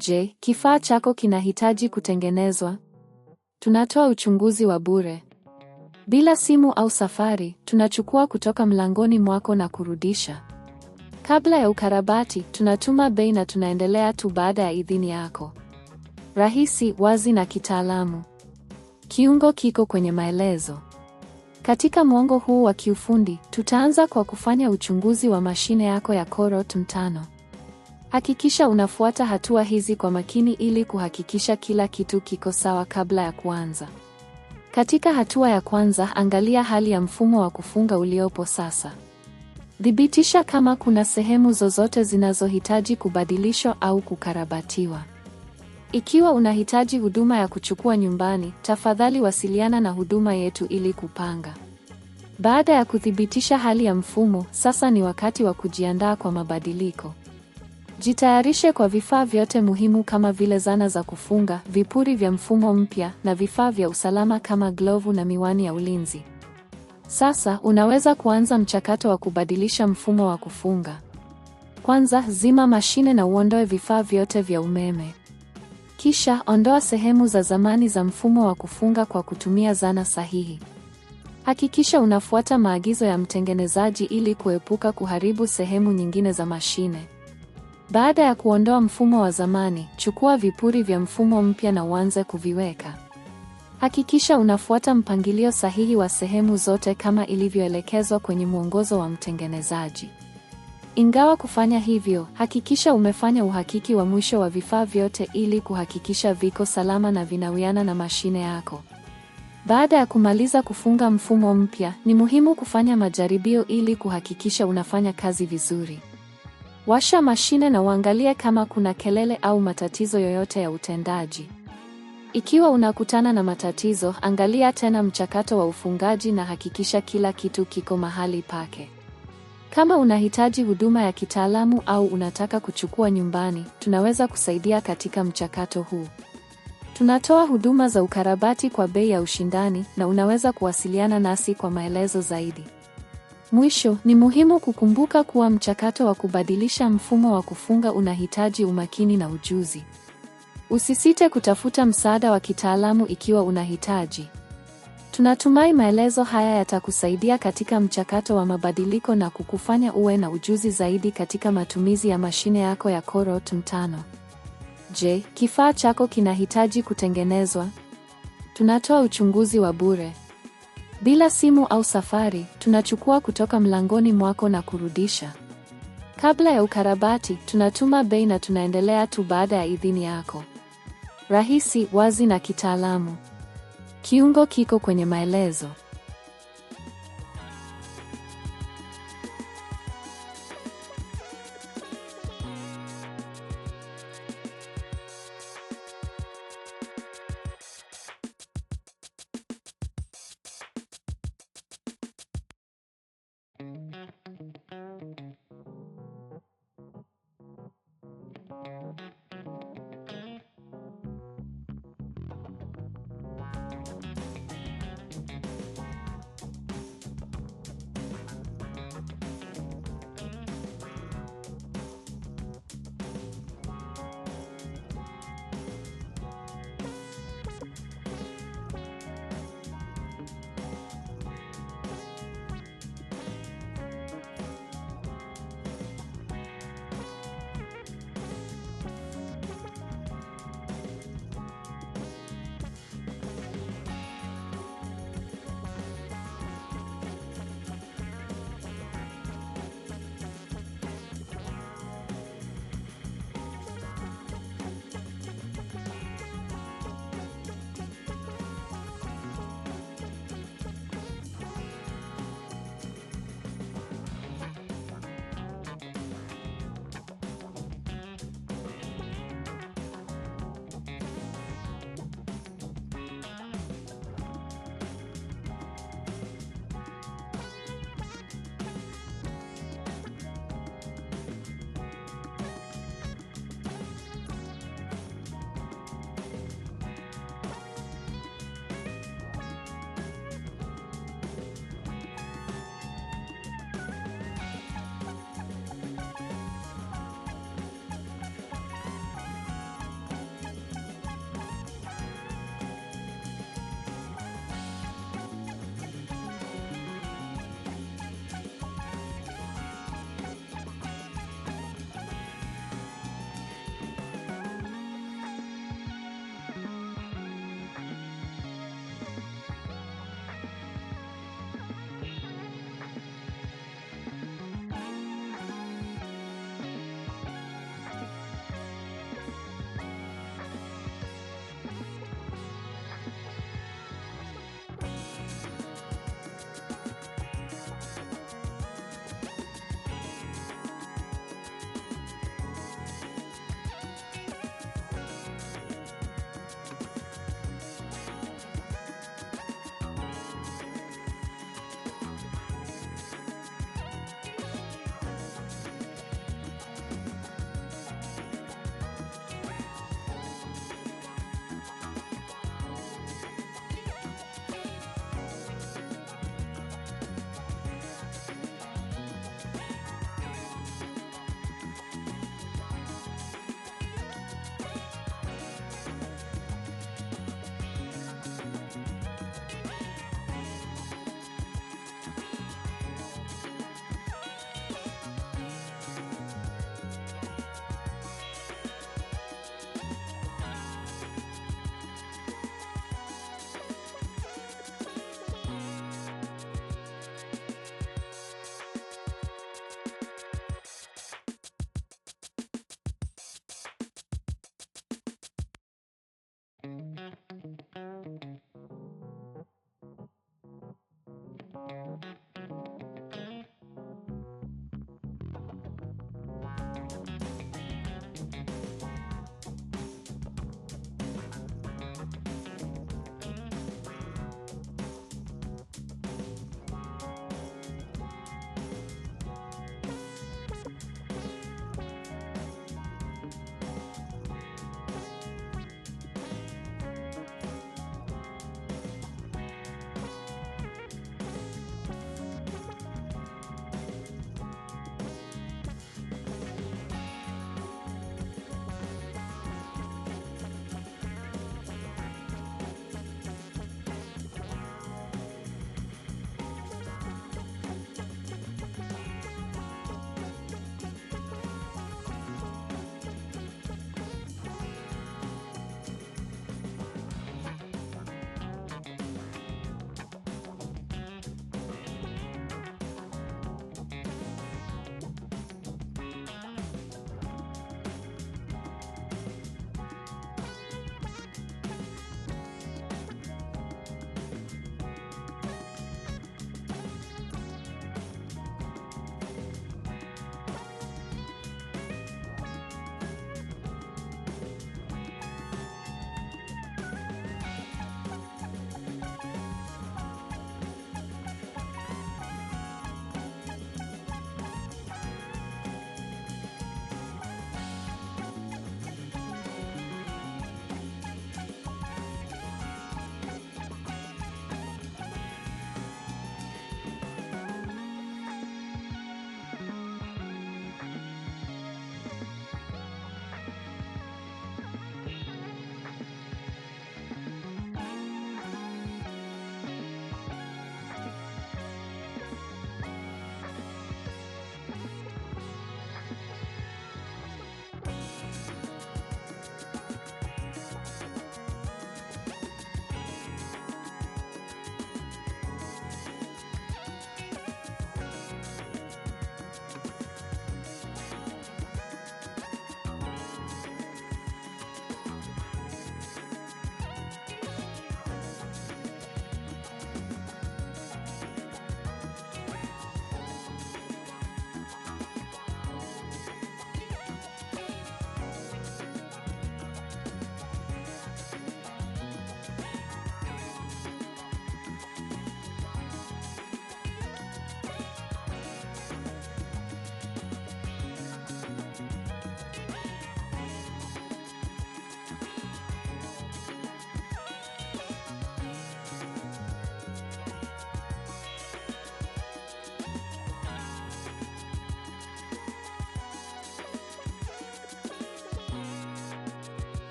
Je, kifaa chako kinahitaji kutengenezwa? Tunatoa uchunguzi wa bure. Bila simu au safari, tunachukua kutoka mlangoni mwako na kurudisha. Kabla ya ukarabati, tunatuma bei na tunaendelea tu baada ya idhini yako. Rahisi, wazi na kitaalamu. Kiungo kiko kwenye maelezo. Katika mwongo huu wa kiufundi, tutaanza kwa kufanya uchunguzi wa mashine yako ya Corot M5. Hakikisha unafuata hatua hizi kwa makini ili kuhakikisha kila kitu kiko sawa kabla ya kuanza. Katika hatua ya kwanza, angalia hali ya mfumo wa kufunga uliopo sasa. Thibitisha kama kuna sehemu zozote zinazohitaji kubadilishwa au kukarabatiwa. Ikiwa unahitaji huduma ya kuchukua nyumbani, tafadhali wasiliana na huduma yetu ili kupanga. Baada ya kuthibitisha hali ya mfumo, sasa ni wakati wa kujiandaa kwa mabadiliko. Jitayarishe kwa vifaa vyote muhimu kama vile zana za kufunga, vipuri vya mfumo mpya na vifaa vya usalama kama glovu na miwani ya ulinzi. Sasa, unaweza kuanza mchakato wa kubadilisha mfumo wa kufunga. Kwanza, zima mashine na uondoe vifaa vyote vya umeme. Kisha, ondoa sehemu za zamani za mfumo wa kufunga kwa kutumia zana sahihi. Hakikisha unafuata maagizo ya mtengenezaji ili kuepuka kuharibu sehemu nyingine za mashine. Baada ya kuondoa mfumo wa zamani, chukua vipuri vya mfumo mpya na uanze kuviweka. Hakikisha unafuata mpangilio sahihi wa sehemu zote kama ilivyoelekezwa kwenye mwongozo wa mtengenezaji. Ingawa kufanya hivyo, hakikisha umefanya uhakiki wa mwisho wa vifaa vyote ili kuhakikisha viko salama na vinawiana na mashine yako. Baada ya kumaliza kufunga mfumo mpya, ni muhimu kufanya majaribio ili kuhakikisha unafanya kazi vizuri. Washa mashine na uangalie kama kuna kelele au matatizo yoyote ya utendaji. Ikiwa unakutana na matatizo, angalia tena mchakato wa ufungaji na hakikisha kila kitu kiko mahali pake. Kama unahitaji huduma ya kitaalamu au unataka kuchukua nyumbani, tunaweza kusaidia katika mchakato huu. Tunatoa huduma za ukarabati kwa bei ya ushindani na unaweza kuwasiliana nasi kwa maelezo zaidi. Mwisho, ni muhimu kukumbuka kuwa mchakato wa kubadilisha mfumo wa kufunga unahitaji umakini na ujuzi. Usisite kutafuta msaada wa kitaalamu ikiwa unahitaji. Tunatumai maelezo haya yatakusaidia katika mchakato wa mabadiliko na kukufanya uwe na ujuzi zaidi katika matumizi ya mashine yako ya Corot M5. Je, kifaa chako kinahitaji kutengenezwa? Tunatoa uchunguzi wa bure. Bila simu au safari, tunachukua kutoka mlangoni mwako na kurudisha. Kabla ya ukarabati, tunatuma bei na tunaendelea tu baada ya idhini yako. Rahisi, wazi na kitaalamu. Kiungo kiko kwenye maelezo.